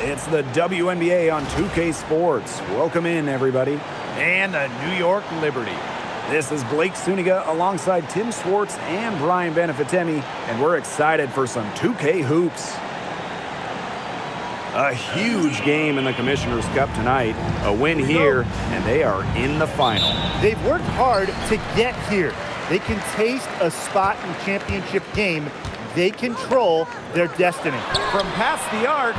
It's the WNBA on 2K Sports. Welcome in, everybody. And the New York Liberty. This is Blake Suniga alongside Tim Swartz and Brian Benefitemi, and we're excited for some 2K hoops. A huge game in the Commissioner's Cup tonight. A win here, and they are in the final. They've worked hard to get here. They can taste a spot in the championship game. They control their destiny. From past the arc,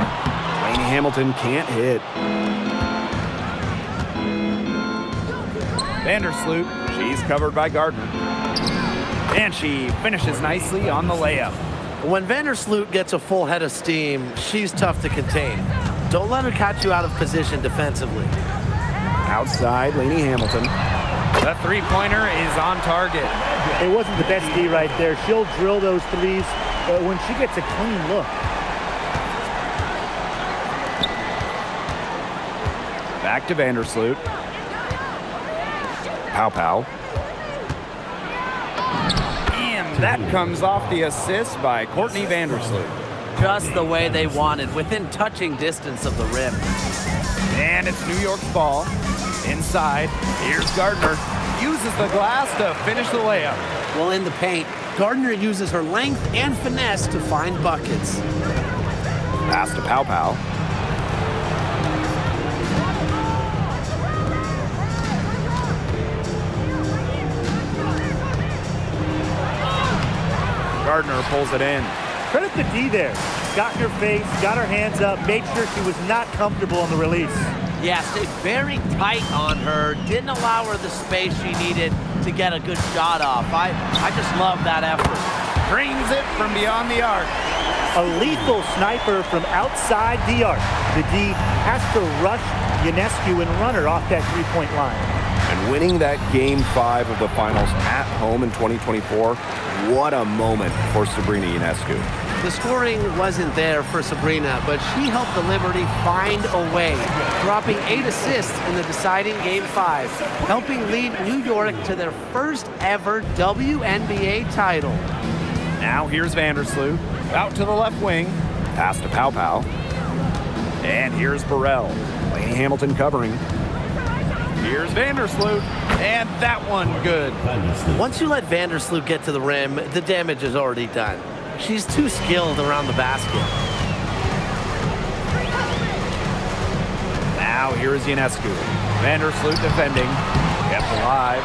Lainey Hamilton can't hit. Vandersloot, She's covered by Gardner. and she finishes nicely on the layup. When Vandersloot gets a full head of steam, she's tough to contain. Don't let her catch you out of position defensively. Outside, Lainey Hamilton. The three-pointer is on target. It wasn't the best D right there. She'll drill those threes when she gets a clean look. Back to Vandersloot. Pow. And that comes off the assist by Courtney Vandersloot. Just the way they wanted, within touching distance of the rim. And it's New York's ball. Inside, here's Gardner. Uses the glass to finish the layup. Well, in the paint, Gardner uses her length and finesse to find buckets. Pass to Pow. Gardner pulls it in. Credit the D there. Got in her face, got her hands up, made sure she was not comfortable on the release. Yeah, stayed very tight on her. Didn't allow her the space she needed to get a good shot off. I just love that effort. Brings it from beyond the arc. A lethal sniper from outside the arc. The D has to rush Ionescu and run her off that three-point line. And winning that Game 5 of the finals at home in 2024, what a moment for Sabrina Ionescu. The scoring wasn't there for Sabrina, but she helped the Liberty find a way, dropping 8 assists in the deciding Game 5, helping lead New York to their first ever WNBA title. Now here's Vandersloot. Out to the left wing. Pass to Pow. And here's Burrell. Lainey Hamilton covering. Here's Vandersloot. And that one good. Once you let Vandersloot get to the rim, the damage is already done. She's too skilled around the basket. Now here's Ionescu. Vandersloot defending. Kept alive.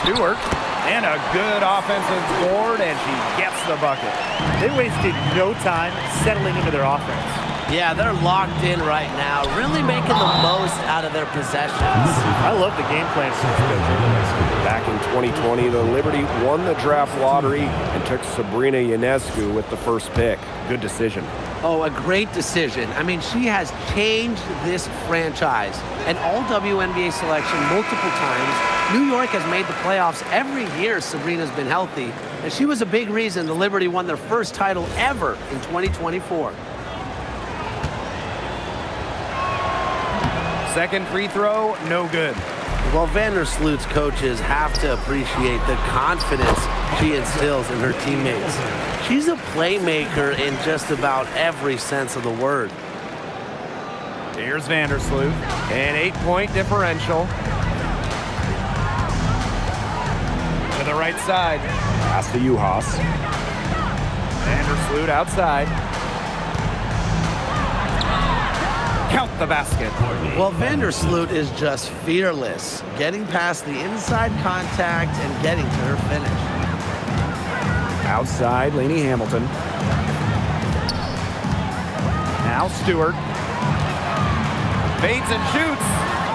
Stewart. And a good offensive board, and she gets the bucket. They wasted no time settling into their offense. Yeah, they're locked in right now, really making the most out of their possessions. I love the game plan. Back in 2020, the Liberty won the draft lottery and took Sabrina Ionescu with the first pick. Good decision. Oh, a great decision. I mean, she has changed this franchise. An all-WNBA selection multiple times. New York has made the playoffs every year Sabrina's been healthy, and she was a big reason the Liberty won their first title ever in 2024. Second free throw, no good. Well, Vandersloot's coaches have to appreciate the confidence she instills in her teammates. She's a playmaker in just about every sense of the word. Here's Vandersloot. An 8-point differential. To the right side. Pass to Juhas. Vandersloot outside. Count the basket. Well, Vandersloot is just fearless, getting past the inside contact and getting to her finish. Outside, Lainey Hamilton. Now Stewart. Fades and shoots.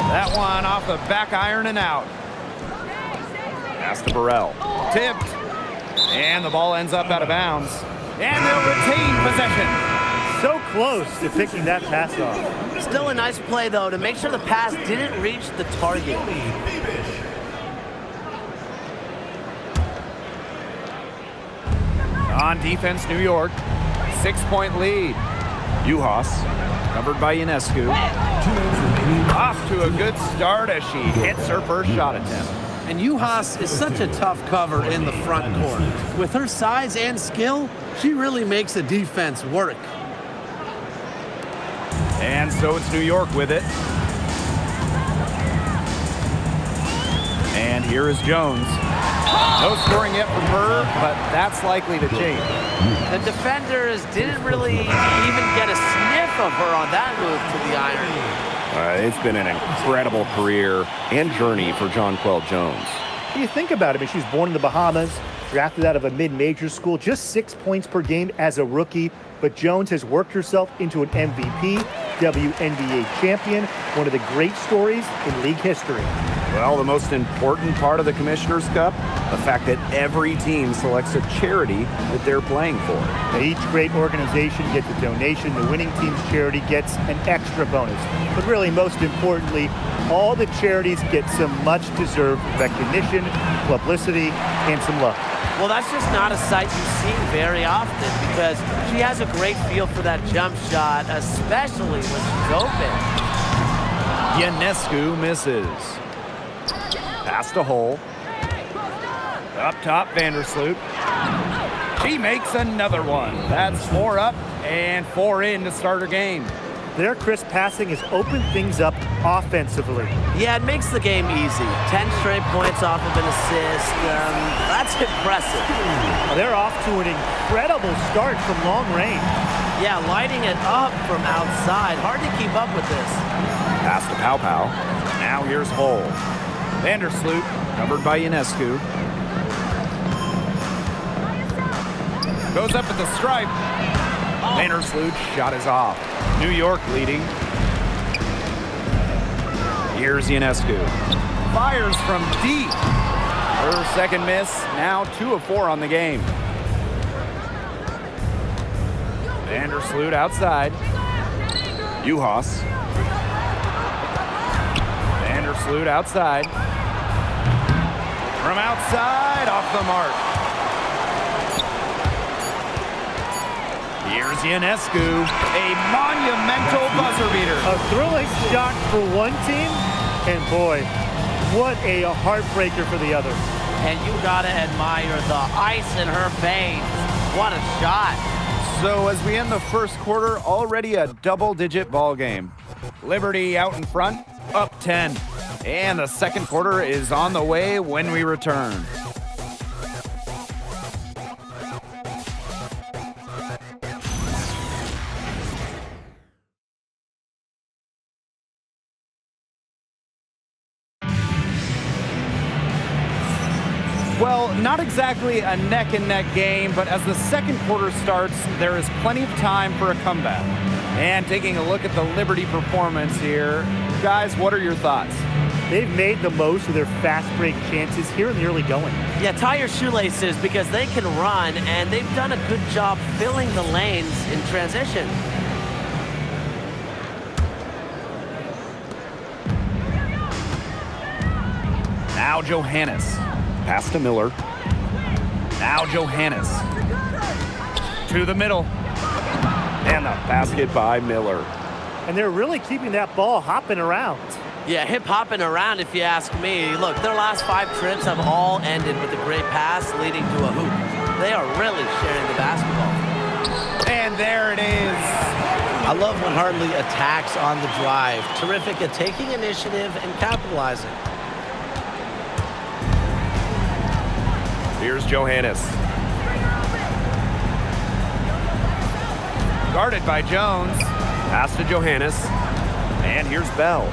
That one off the back iron and out. Pass to Burrell. Tipped. And the ball ends up out of bounds. And they'll retain possession. So close to picking that pass off. Still a nice play, though, to make sure the pass didn't reach the target. On defense, New York. 6-point lead. Juhas, covered by Ionescu. Off to a good start as she hits her first shot attempt. And Juhas is such a tough cover in the front court. With her size and skill, she really makes the defense work. And so it's New York with it. And here is Jones. No scoring yet from her, but that's likely to change. The defenders didn't really even get a sniff of her on that move to the iron. It's been an incredible career and journey for Jonquel Jones. You think about it, I mean, she was born in the Bahamas, drafted out of a mid-major school, just 6 points per game as a rookie. But Jones has worked herself into an MVP, WNBA champion, one of the great stories in league history. Well, the most important part of the Commissioner's Cup, the fact that every team selects a charity that they're playing for. And each great organization gets a donation. The winning team's charity gets an extra bonus. But really, most importantly, all the charities get some much-deserved recognition, publicity, and some love. Well, that's just not a sight you see very often because she has a great feel for that jump shot, especially when she's open. Ionescu misses. Pass to Hull. Up top, Vandersloot. She makes another one. That's 4 up and 4 in to start her game. Their crisp passing has opened things up offensively. Yeah, it makes the game easy. 10 straight points off of an assist. That's impressive. They're off to an incredible start from long range. Yeah, lighting it up from outside. Hard to keep up with this. Pass to Pow Pow. Now here's Hull. Vandersloot, covered by Ionescu. Goes up at the stripe. Vandersloot's shot is off. New York leading. Here's Ionescu. Fires from deep. Her second miss, now 2 of 4 on the game. Vandersloot outside. Juhas. Vandersloot outside. From outside, off the mark. Here's Ionescu, a monumental buzzer beater. A thrilling shot for one team, and boy, what a heartbreaker for the other. And you gotta admire the ice in her veins. What a shot. So as we end the first quarter, already a double-digit ball game. Liberty out in front, up 10. And the second quarter is on the way when we return. Well, not exactly a neck-and-neck game, but as the second quarter starts, there is plenty of time for a comeback. And taking a look at the Liberty performance here, guys, what are your thoughts? They've made the most of their fast break chances here in the early going. Yeah, tie your shoelaces because they can run, and they've done a good job filling the lanes in transition. Now Johannes. Pass to Miller. Now Johannes. To the middle. And the basket by Miller. And they're really keeping that ball hopping around. Yeah, hip-hopping around if you ask me. Look, their last 5 trips have all ended with a great pass leading to a hoop. They are really sharing the basketball. And there it is. I love when Hartley attacks on the drive. Terrific at taking initiative and capitalizing. Here's Johannes. Guarded by Jones. Pass to Johannes. And here's Bell.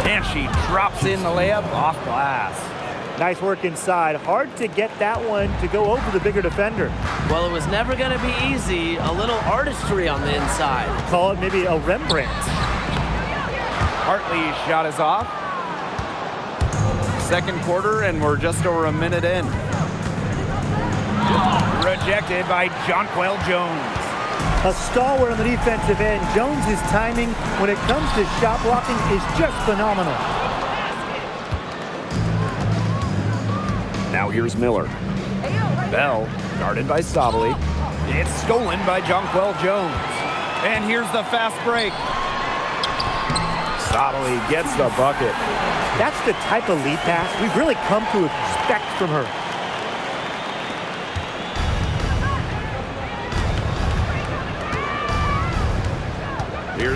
And she drops in the layup off glass. Nice work inside. Hard to get that one to go over the bigger defender. Well, it was never going to be easy. A little artistry on the inside. Call it maybe a Rembrandt. Hartley's shot is off. Second quarter, and we're just over a minute in. Rejected by Jonquel Jones. A stalwart on the defensive end. Jones's timing when it comes to shot blocking is just phenomenal. Now here's Miller. Bell, guarded by Sabali. It's stolen by Jonquel Jones. And here's the fast break. Sabali gets the bucket. That's the type of lead pass we've really come to expect from her.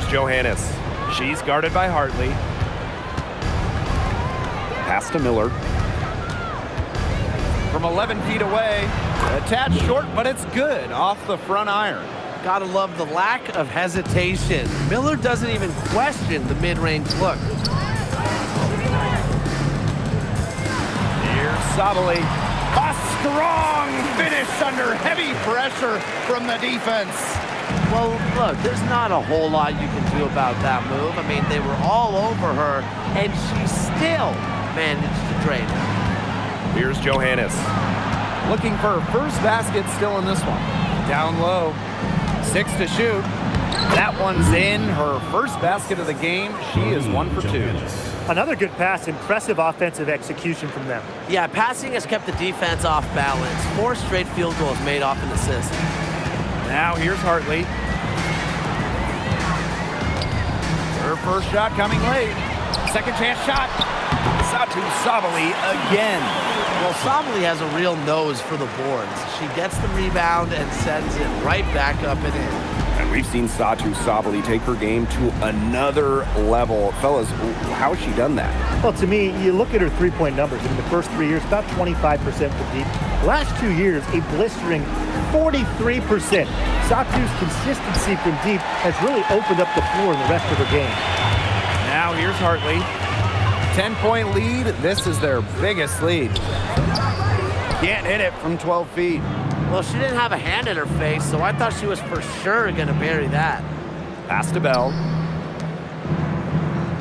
Johannes. She's guarded by Hartley. Pass to Miller. From 11 feet away. A tad short, but it's good off the front iron. Gotta love the lack of hesitation. Miller doesn't even question the mid-range look. Here's Sabali. A strong finish under heavy pressure from the defense. Well, look, there's not a whole lot you can do about that move. I mean, they were all over her, and she still managed to drain her. Here's Johannes. Looking for her first basket still in this one. Down low. 6 to shoot. That one's in. Her first basket of the game. She is 1 for 2. Another good pass. Impressive offensive execution from them. Yeah, passing has kept the defense off balance. 4 straight field goals made off an assist. Now here's Hartley. Her first shot coming late. Second chance shot. Satu Sabali again. Well, Sabali has a real nose for the boards. She gets the rebound and sends it right back up and in. And we've seen Satu Sabali take her game to another level. Fellas, how has she done that? Well, to me, you look at her three-point numbers. In the first 3 years, about 25% from deep. Last 2 years, a blistering 43%. Satu's consistency from deep has really opened up the floor in the rest of her game. Now here's Hartley. 10-point lead. This is their biggest lead. Can't hit it from 12 feet. Well, she didn't have a hand in her face, so I thought she was for sure going to bury that. Pass to Bell.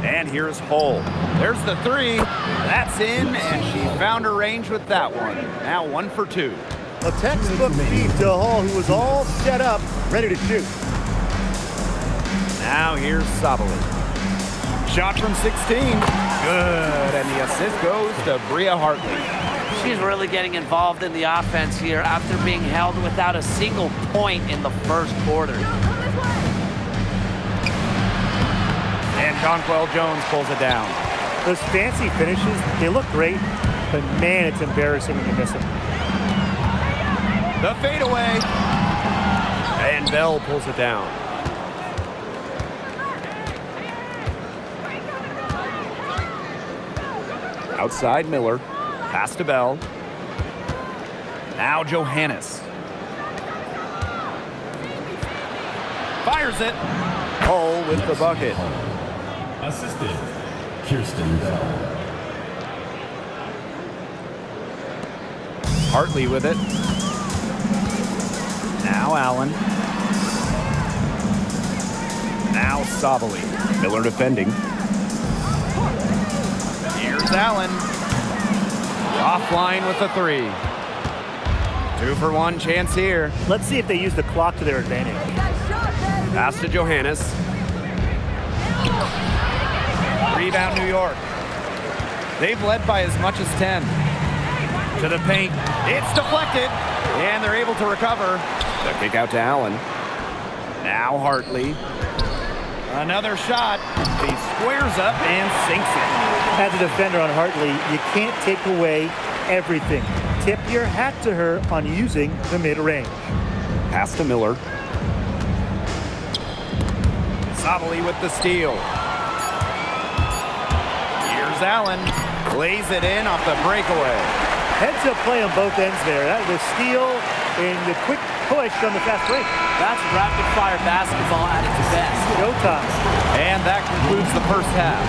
And here's Hull. There's the three. That's in, and she found her range with that one. Now 1 for 2. A textbook feed to Hall, who was all set up, ready to shoot. Now here's Sabali. Shot from 16. Good, and the assist goes to Bria Hartley. She's really getting involved in the offense here after being held without a single point in the first quarter. And Jonquel Jones pulls it down. Those fancy finishes, they look great, but man, it's embarrassing when you miss them. The fadeaway. And Bell pulls it down. Outside Miller. Pass to Bell. Now Johannes. Fires it. Hull with the bucket. Assisted, Kirsten Bell. Hartley with it. Now Allen. Now Sabali. Miller defending. Here's Allen. Offline with the three. 2 for 1 chance here. Let's see if they use the clock to their advantage. Pass to Johannes. Rebound New York. They've led by as much as 10. To the paint. It's deflected. And they're able to recover. The kick out to Allen. Now Hartley. Another shot. He squares up and sinks it. As a defender on Hartley, you can't take away everything. Tip your hat to her on using the mid-range. Pass to Miller. Sabali with the steal. Here's Allen. Lays it in off the breakaway. Heads-up play on both ends there. That was steal and the quick push on the fast break. That's rapid-fire basketball at its best. Showtime. And that concludes the first half.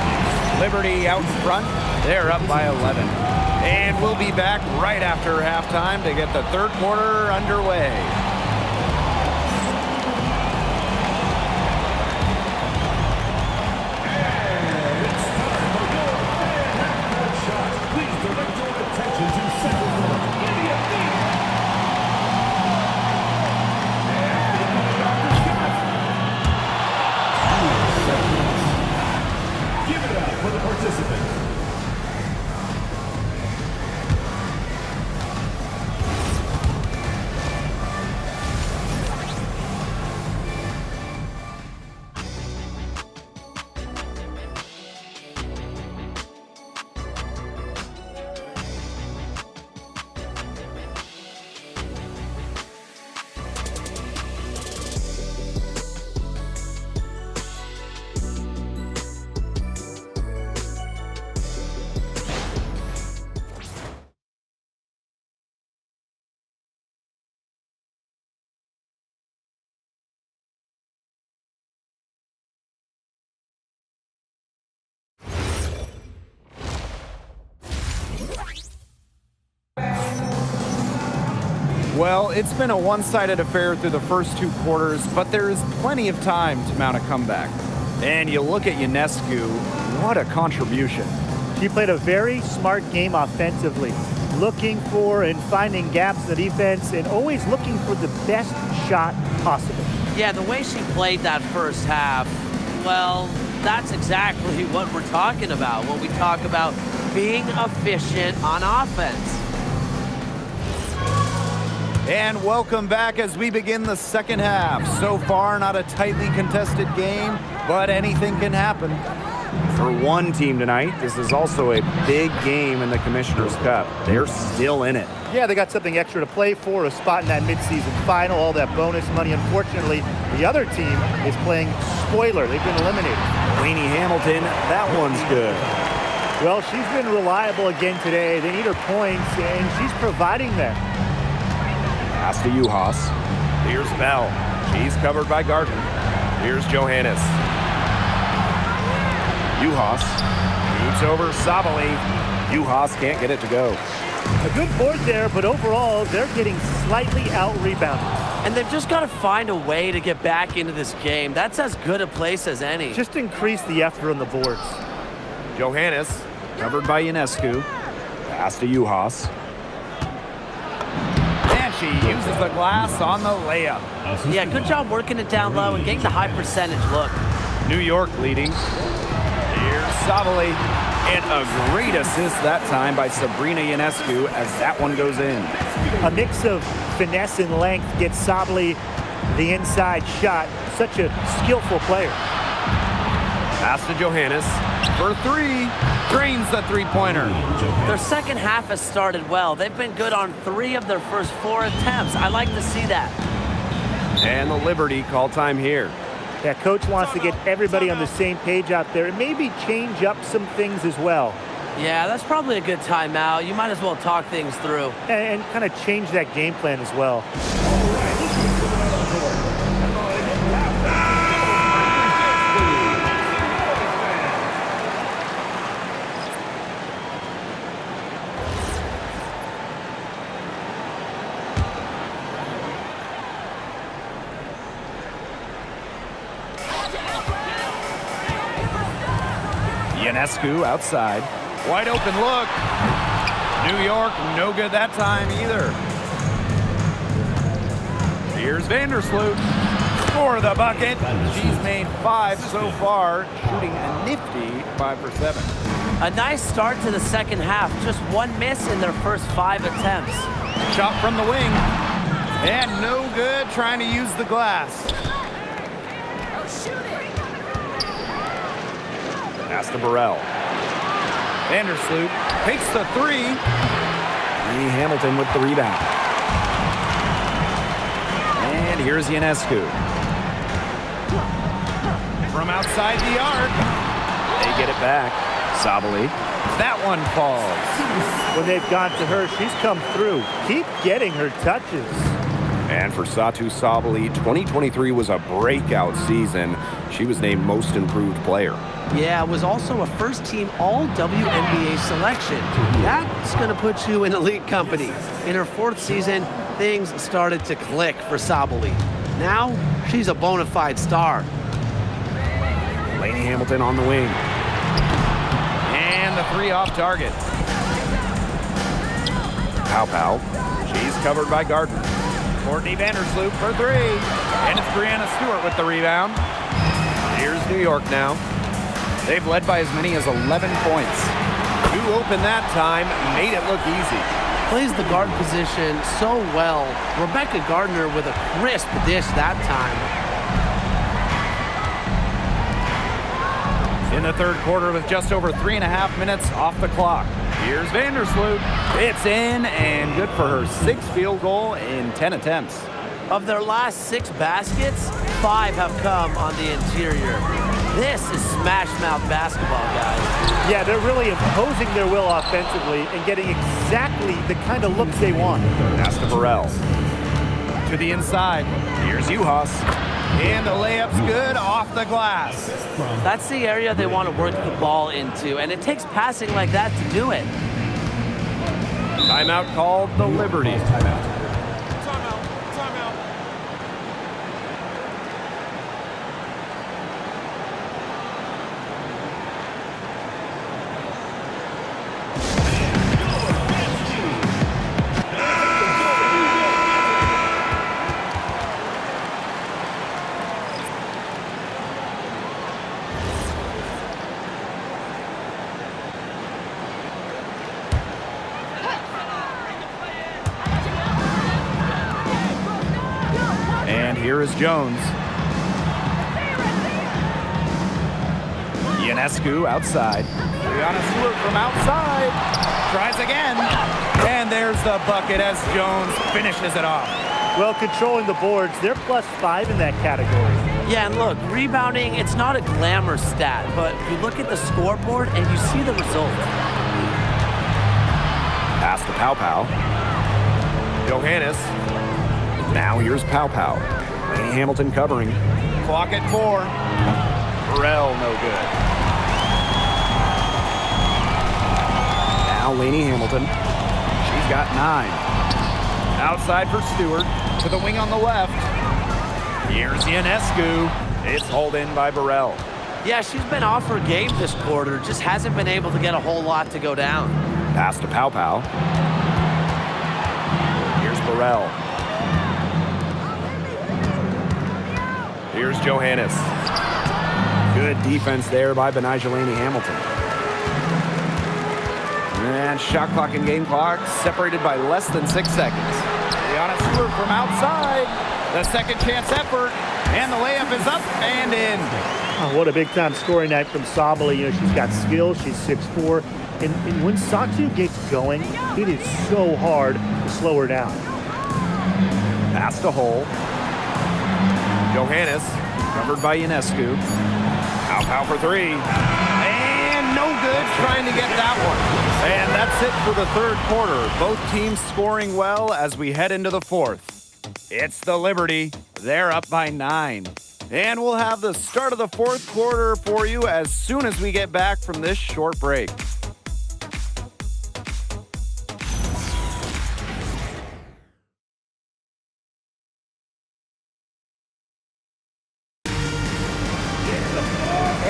Liberty out in front. They're up by 11. And we'll be back right after halftime to get the third quarter underway. Well, it's been a one-sided affair through the first 2 quarters, but there is plenty of time to mount a comeback. And you look at Ionescu, what a contribution. She played a very smart game offensively, looking for and finding gaps in the defense and always looking for the best shot possible. Yeah, the way she played that first half, well, that's exactly what we're talking about when we talk about being efficient on offense. And welcome back as we begin the second half. So far, not a tightly contested game, but anything can happen. For one team tonight, this is also a big game in the Commissioner's Cup. They're still in it. Yeah, they got something extra to play for, a spot in that midseason final, all that bonus money. Unfortunately, the other team is playing spoiler. They've been eliminated. Lainey Hamilton, that one's good. Well, she's been reliable again today. They need her points, and she's providing them. Pass to Juhas. Here's Bell. She's covered by Gardner. Here's Johannes. Juhas shoots over Sabali. Juhas can't get it to go. A good board there, but overall, they're getting slightly out-rebounded. And they've just got to find a way to get back into this game. That's as good a place as any. Just increase the effort on the boards. Johannes Covered by Ionescu. pass to Juhas. And she uses the glass on the layup. Yeah, good job working it down low and getting the high percentage look. New York leading. Here's Savali. And a great assist that time by Sabrina Ionescu as that one goes in. A mix of finesse and length gets Sabali the inside shot. Such a skillful player. Pass to Johannes for three. Drains the three-pointer. Their second half has started well. They've been good on 3 of their first 4 attempts. I like to see that. And the Liberty call time here. Yeah, coach wants to get everybody on the same page out there and maybe change up some things as well. Yeah, that's probably a good timeout. You might as well talk things through. And kind of change that game plan as well. Ionescu outside. Wide open look. New York, no good that time either. Here's Vandersloot for the bucket. She's made 5 so far, shooting a nifty 5 for 7. A nice start to the second half. Just 1 miss in their first 5 attempts. Shot from the wing. And no good trying to use the glass. Pass to Burrell. Vandersloot takes the 3. Lainey Hamilton with the rebound. And here's Ionescu. From outside the arc. They get it back. Sabali. That one falls. When they've gone to her, she's come through. Keep getting her touches. And for Satu Sabali, 2023 was a breakout season. She was named Most Improved Player. Yeah, it was also a first-team All-WNBA selection. That's going to put you in elite company. In her 4th season, things started to click for Sabali. Now, she's a bona fide star. Lainey Hamilton on the wing. And the 3 off target. Pow. She's covered by Gardner. Courtney Vandersloot for 3. And it's Brianna Stewart with the rebound. Here's New York now. They've led by as many as 11 points. 2 open that time, made it look easy. Plays the guard position so well. Rebecca Gardner with a crisp dish that time. In the third quarter with just over 3.5 minutes off the clock. Here's Vandersloot. It's in and good for her 6th field goal in 10 attempts. Of their last 6 baskets, 5 have come on the interior. This is smash mouth basketball, guys. Yeah, they're really imposing their will offensively and getting exactly the kind of looks they want. Pass to Burrell. To the inside. Here's Juhas. And the layup's good off the glass. That's the area they want to work the ball into, and it takes passing like that to do it. Timeout called the Liberty. here is Jones. Ionescu outside. Brianna Stewart from outside. Tries again. And there's the bucket as Jones finishes it off. Well, controlling the boards, they're +5 in that category. Yeah, and look, rebounding, it's not a glamour stat, but you look at the scoreboard and you see the result. Pass to Pow Pow. Johannes. Now here's Pow Pow. Laney Hamilton covering. Clock at 4. Burrell, no good. Now Laney Hamilton. She's got 9. Outside for Stewart. To the wing on the left. Here's Ionescu. It's hauled in by Burrell. Yeah, she's been off her game this quarter, just hasn't been able to get a whole lot to go down. Pass to Pow Pow. Here's Burrell. Here's Johannes. Good defense there by Benijah Laney Hamilton. And shot clock and game clock separated by less than 6 seconds. Brianna Stewart from outside. The second chance effort. And the layup is up and in. Oh, what a big-time scoring night from Sabali. You know, she's got skills. She's 6'4". And when Satu gets going, it is so hard to slow her down. Pass to Hull. Johannes covered by Ionescu. Pow Pow for 3. And no good trying to get that one. And that's it for the third quarter. Both teams scoring well as we head into the fourth. It's the Liberty. They're up by 9. And we'll have the start of the fourth quarter for you as soon as we get back from this short break.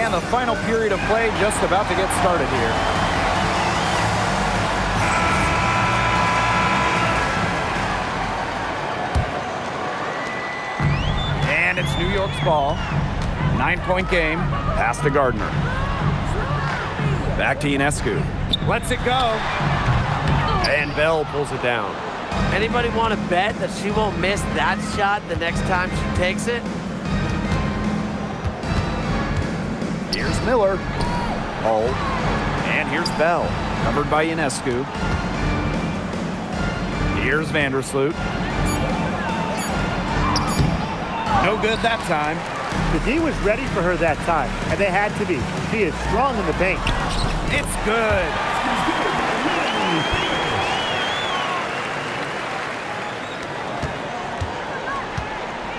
And the final period of play just about to get started here. And it's New York's ball. 9-point game. Pass to Gardner. Back to Ionescu. Lets it go. And Bell pulls it down. Anybody want to bet that she won't miss that shot the next time she takes it? Here's Miller. Hull. And here's Bell. Covered by Ionescu. Here's Vandersloot. No good that time. The D was ready for her that time, and they had to be. She is strong in the paint. It's good.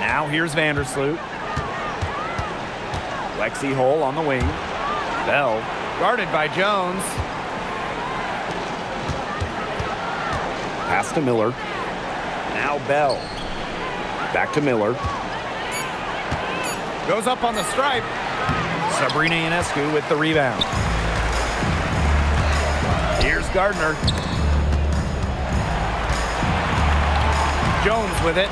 Now here's Vandersloot. Lexi Hull on the wing. Bell guarded by Jones. Pass to Miller. Now Bell. Back to Miller. Goes up on the stripe. Sabrina Ionescu with the rebound. Here's Gardner. Jones with it.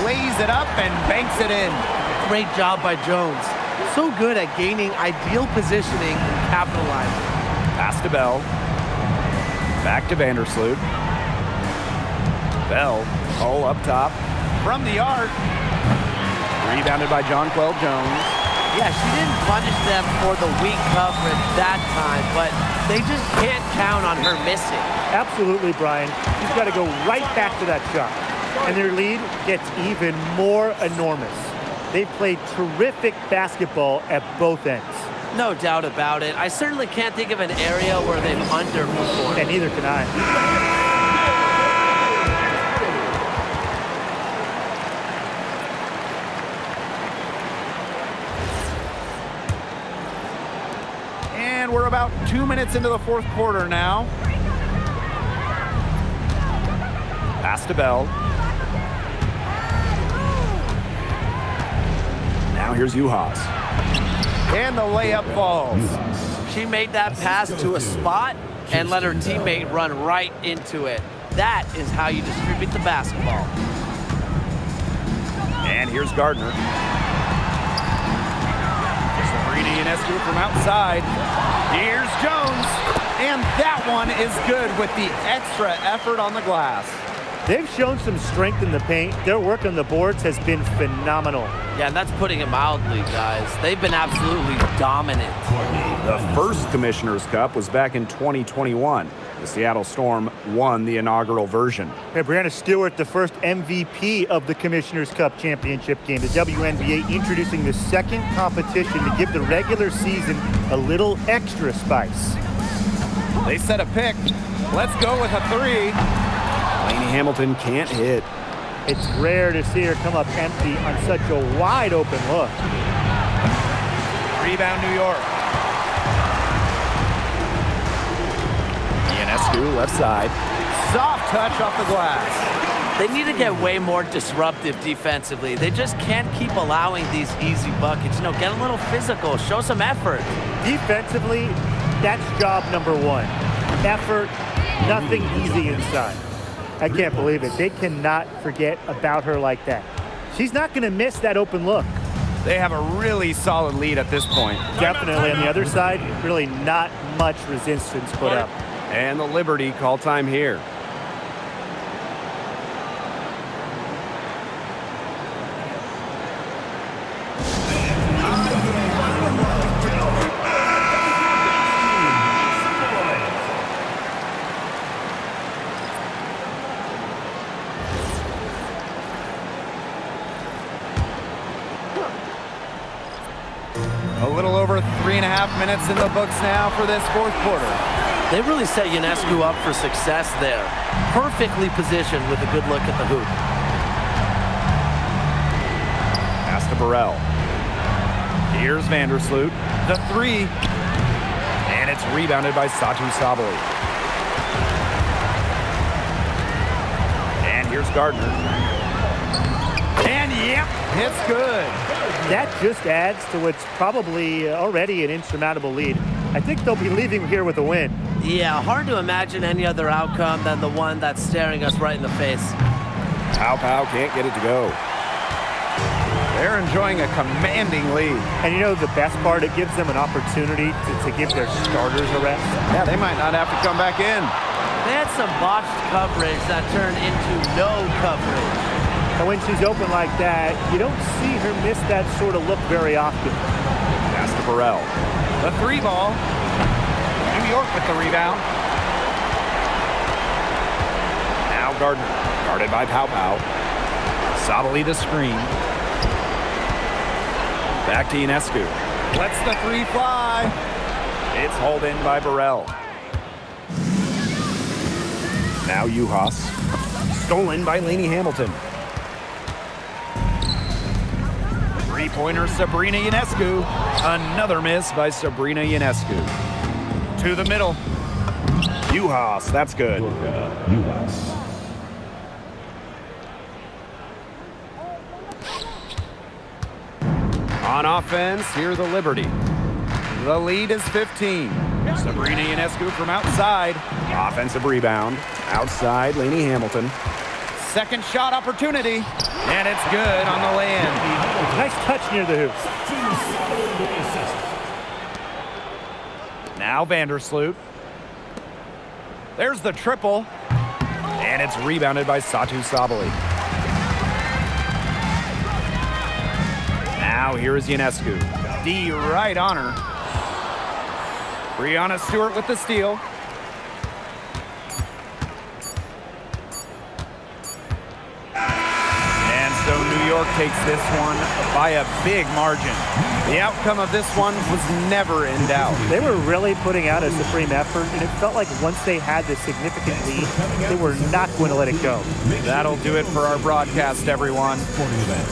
Lays it up and banks it in. Great job by Jones. So good at gaining ideal positioning and capitalizing. Pass to Bell. Back to Vandersloot. Bell, Hull up top. From the arc. Rebounded by Jonquel Jones. Yeah, she didn't punish them for the weak coverage that time, but they just can't count on her missing. Absolutely, Brian. She's got to go right back to that shot. And their lead gets even more enormous. They've played terrific basketball at both ends. No doubt about it. I certainly can't think of an area where they've underperformed. And neither can I. And we're about 2 minutes into the fourth quarter now. Pass to Bell. Now here's Uhas. And the layup falls. She made that pass to a spot and let her teammate run right into it. That is how you distribute the basketball. And here's Gardner. Sabrina Ionescu from outside. Here's Jones. And that one is good with the extra effort on the glass. They've shown some strength in the paint. Their work on the boards has been phenomenal. Yeah, and that's putting it mildly, guys. They've been absolutely dominant. The first Commissioner's Cup was back in 2021. The Seattle Storm won the inaugural version. Hey, Brianna Stewart, the first MVP of the Commissioner's Cup championship game. The WNBA introducing the second competition to give the regular season a little extra spice. They set a pick. Let's go with a three. Lainey Hamilton can't hit. It's rare to see her come up empty on such a wide open look. Rebound, New York. Ionescu left side. Soft touch off the glass. They need to get way more disruptive defensively. They just can't keep allowing these easy buckets. You know, get a little physical, show some effort. Defensively, that's job number one. Effort, nothing easy inside. I can't believe it. They cannot forget about her like that. She's not going to miss that open look. They have a really solid lead at this point. Definitely on the other side, really not much resistance put up. And the Liberty call time here. A little over 3.5 minutes in the books now for this fourth quarter. They really set Ionescu up for success there. Perfectly positioned with a good look at the hoop. Pass to Burrell. Here's Vandersloot. The three. And it's rebounded by Satu Sabali. And here's Gardner. And yep, it's good. That just adds to what's probably already an insurmountable lead. I think they'll be leaving here with a win. Yeah, hard to imagine any other outcome than the one that's staring us right in the face. Pow can't get it to go. They're enjoying a commanding lead. And you know the best part, it gives them an opportunity to give their starters a rest. Yeah, they might not have to come back in. They had some botched coverage that turned into no coverage. And when she's open like that, you don't see her miss that sort of look very often. Pass to Burrell. The three ball. New York with the rebound. Now Gardner. Guarded by Pow. Sabali the screen. Back to Ionescu. Lets the three fly. It's hauled in by Burrell. Now Uhas. Stolen by Lainey Hamilton. Three-pointer, Sabrina Ionescu. Another miss by Sabrina Ionescu. To the middle. Uhas, that's good. U.S. On offense, here the Liberty. The lead is 15. Sabrina Ionescu from outside. Offensive rebound. Outside, Lainey Hamilton. Second shot opportunity. And it's good on the lay-in. Nice touch near the hoop. Now Vandersloot. There's the triple. And it's rebounded by Satu Sabali. Now here is Ionescu. D right on her. Brianna Stewart with the steal. And so New York takes this one by a big margin. The outcome of this one was never in doubt. They were really putting out a supreme effort, and it felt like once they had this significant lead, they were not going to let it go. That'll do it for our broadcast, everyone. Sporting event.